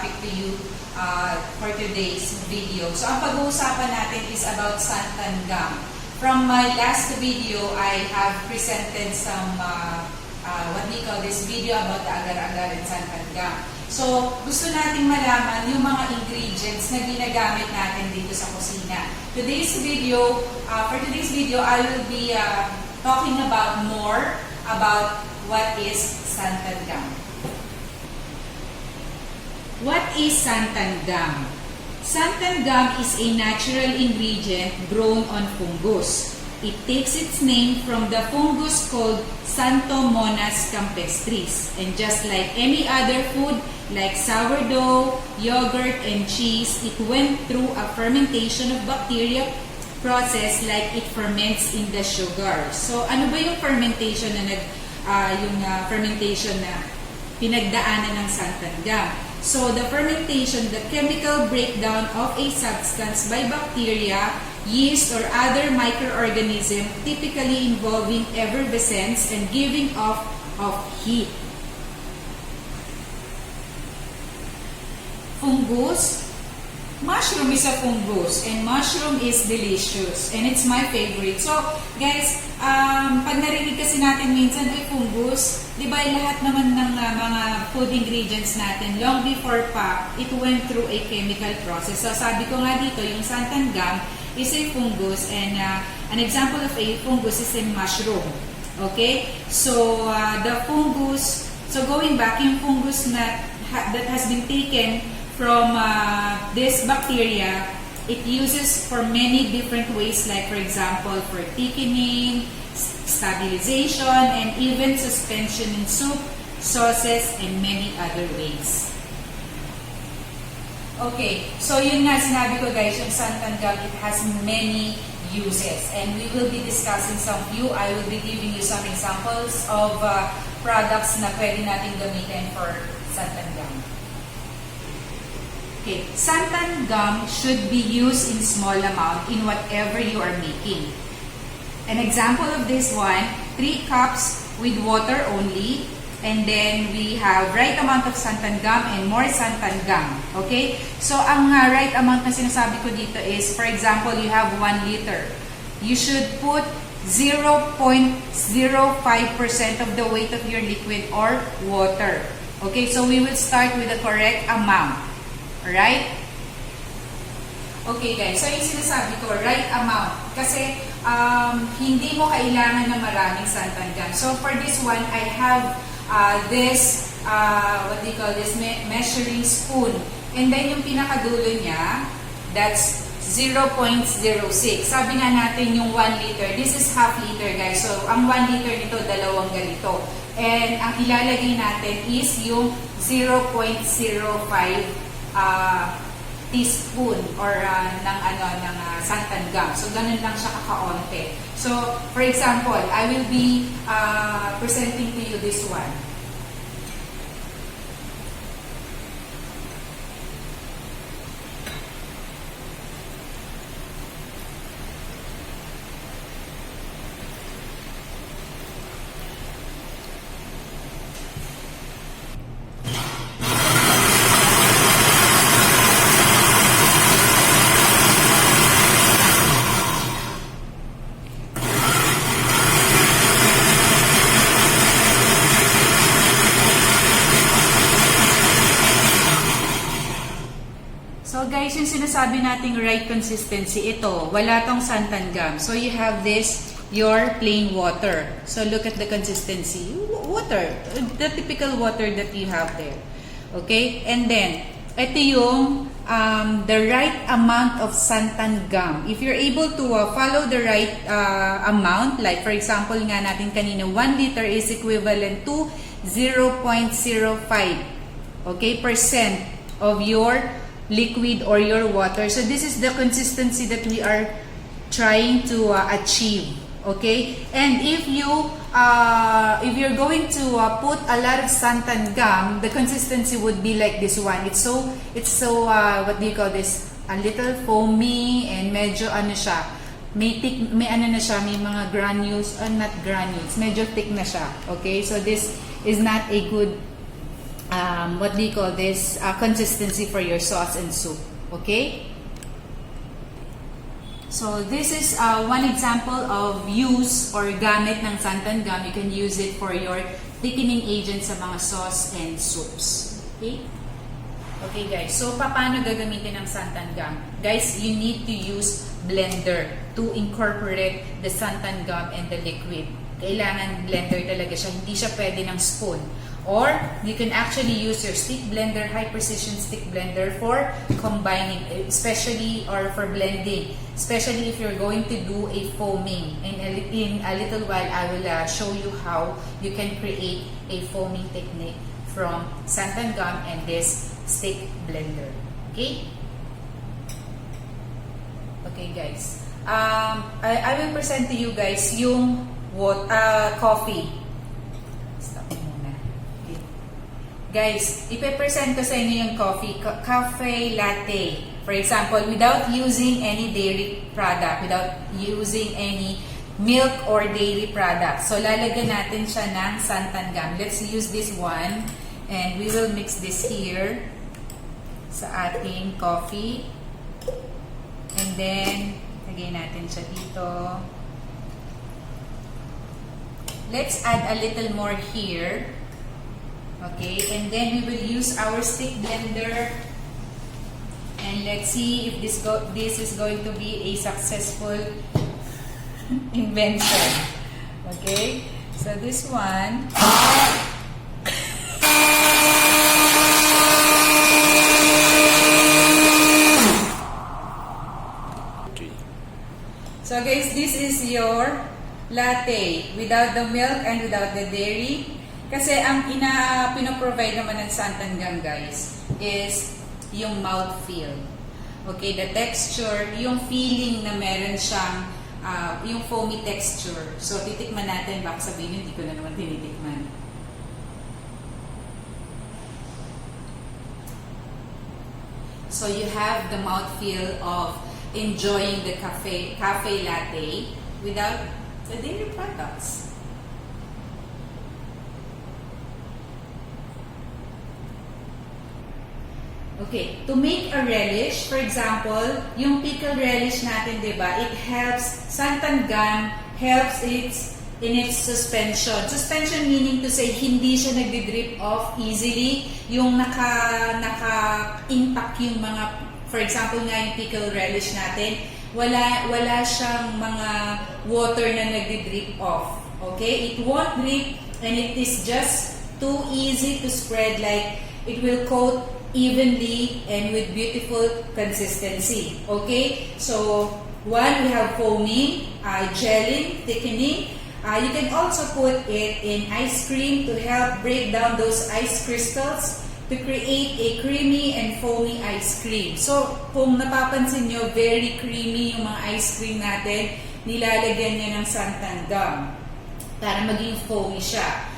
topic to you for today's video. So, ang pag-uusapan natin is about santan gum. From my last video, I have presented some, what we call this video about the agar-agar and santan gum. So, gusto nating malaman yung mga ingredients na ginagamit natin dito sa kusina. For today's video, I will be talking about more about what is santan gum. What is santan gum? Santan gum is a natural ingredient grown on fungus. It takes its name from the fungus called Xanthomonas campestris. And just like any other food, like sourdough, yogurt, and cheese, it went through a fermentation of bacteria process like it ferments in the sugar. So, ano ba yung fermentation na fermentation na pinagdaanan ng santan gum? So, the fermentation, the chemical breakdown of a substance by bacteria, yeast, or other microorganism, typically involving effervescence and giving off of heat. Fungus. Mushroom is a fungus, and mushroom is delicious, and it's my favorite. So, guys, pag narinig kasi natin minsan, ay fungus, di ba lahat naman ng mga food ingredients natin, long before pa, it went through a chemical process. So, sabi ko nga dito, yung santan gum is a fungus, and an example of a fungus is a mushroom. Okay? So, the fungus, so going back, yung fungus that has been taken from this bacteria, it uses for many different ways, like for example, for thickening, stabilization, and even suspension in soup, sauces, and many other ways. Okay, so yun nga sinabi ko guys, yung santan gum, it has many uses, and we will be discussing some few. I will be giving you some examples of products na pwede natin gamitin for santan gum. Okay, santan gum should be used in small amount in whatever you are making. An example of this one, 3 cups with water only, and then we have right amount of santan gum and more santan gum. Okay? So, ang right amount na sinasabi ko dito is, for example, you have 1 liter. You should put 0.05% of the weight of your liquid or water. Okay? So, we will start with the correct amount. Alright? Okay guys, so yung sinasabi ko, right amount. Kasi hindi mo kailangan na maraming santan gum. So for this one, I have this, what do you call this, measuring spoon. And then yung pinakadulo niya, that's 0.06. Sabi nga natin yung 1 liter, this is half liter guys. So ang 1 liter nito, dalawang ganito. And ang ilalagay natin is yung 0.05 teaspoon or ng santan gum. So, ganun lang siya kakaonte. So, for example, I will be presenting to you this one. So guys, yung sinasabi nating right consistency, ito, wala tong santan gum. So you have this, your plain water. So look at the consistency. Water, the typical water that you have there. Okay? And then, ito yung the right amount of santan gum. If you're able to follow the right amount, like for example nga natin kanina, 1 liter is equivalent to 0.05 percent of your liquid or your water. So this is the consistency that we are trying to achieve. Okay? And if you're going to put a lot of santan gum, the consistency would be like this one. It's so what do you call this? A little foamy and medyo ano siya. May ano na siya, may mga granules, not granules, medyo thick na siya. Okay? So this is not a good what do you call this, consistency for your sauce and soup. Okay? So this is one example of use or gamit ng santan gum. You can use it for your thickening agent sa mga sauce and soups. Okay? Okay guys, so paano gagamitin ng santan gum? Guys, you need to use blender to incorporate the santan gum and the liquid. Kailangan blender talaga siya, hindi siya pwede ng spoon. Or, you can actually use your stick blender, high precision stick blender for combining, especially, or for blending. Especially if you're going to do a foaming. And in a little while, I will show you how you can create a foaming technique from santan gum and this stick blender. Okay? Okay guys. I will present to you guys yung coffee. Guys, ipe-present ko sa inyo yung coffee, cafe latte. For example, without using any dairy product, without using any milk or dairy product. So, lalagyan natin siya ng santan gum. Let's use this one. And we will mix this here sa ating coffee. And then, lagyan natin siya dito. Let's add a little more here. Okay, and then we will use our stick blender, and let's see if this is going to be a successful invention. Okay, so this one. So guys, this is your latte without the milk and without the dairy. Kasi ang pinoprovide naman ng santan gum guys is yung mouthfeel. Okay, the texture, yung feeling na meron siyang yung foamy texture. So titikman natin, baka sabihin hindi ko na naman tinitikman. So you have the mouthfeel of enjoying the cafe latte without the dairy products. Okay, to make a relish, for example, yung pickle relish natin, diba, it helps, santan gum helps in its suspension. Suspension meaning to say, hindi siya nagdi-drip off easily, yung naka-impact yung mga, for example nga yung pickle relish natin, wala siyang mga water na nagdi-drip off. Okay, it won't drip and it is just too easy to spread, like it will coat evenly and with beautiful consistency. Okay, so one, we have foaming, gelling, thickening. You can also put it in ice cream to help break down those ice crystals to create a creamy and foamy ice cream. So kung napapansin nyo, very creamy yung mga ice cream natin, nilalagyan niya ng santan gum para maging foamy siya.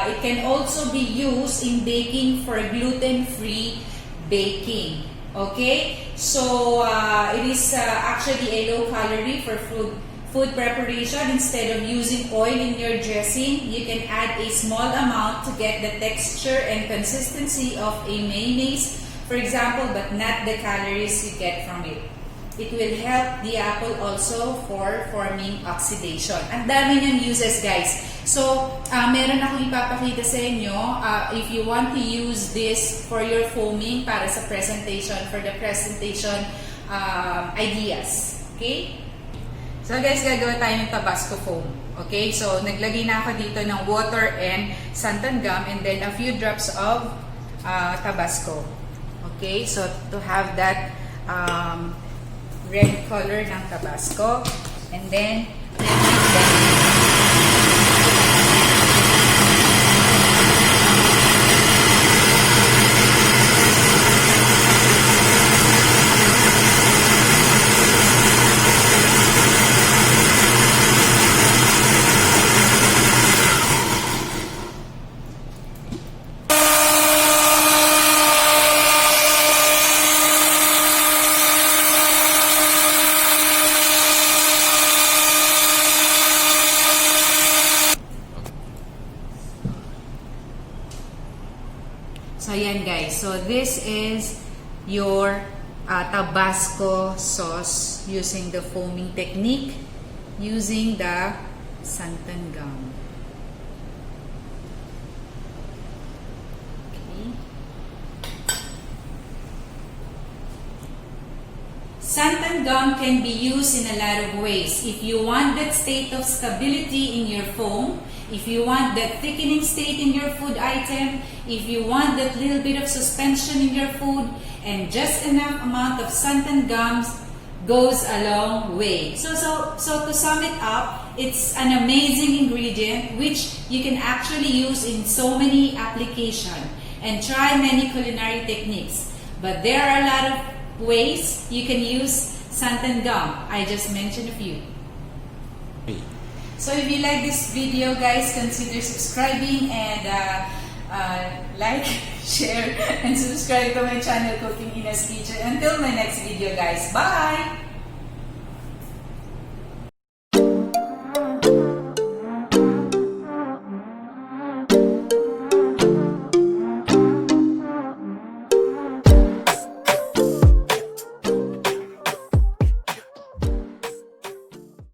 It can also be used in baking for gluten-free baking. Okay? So, it is actually a low-calorie for food preparation. Instead of using oil in your dressing, you can add a small amount to get the texture and consistency of a mayonnaise, for example, but not the calories you get from it. It will help the apple also for forming oxidation. Ang dami niyang uses, guys. So, meron akong ipapakita sa inyo. If you want to use this for your foaming para sa presentation, for the presentation ideas. Okay? So, guys, gagawa tayo ng Tabasco foam. Okay? So, naglagay na ako dito ng water and santan gum and then a few drops of Tabasco. Okay? So, to have that red color ng Tabasco. And then, So this is your Tabasco sauce using the foaming technique, using the santan gum. Santan gum can be used in a lot of ways. If you want that state of stability in your foam, if you want that thickening state in your food item, if you want that little bit of suspension in your food, and just enough amount of santan gums goes a long way. So to sum it up, it's an amazing ingredient which you can actually use in so many applications and try many culinary techniques. But there are a lot of ways you can use santan gum. I just mentioned a few. So if you like this video, guys, consider subscribing and like, share, and subscribe to my channel, Cooking Ina's Kitchen. Until my next video, guys. Bye!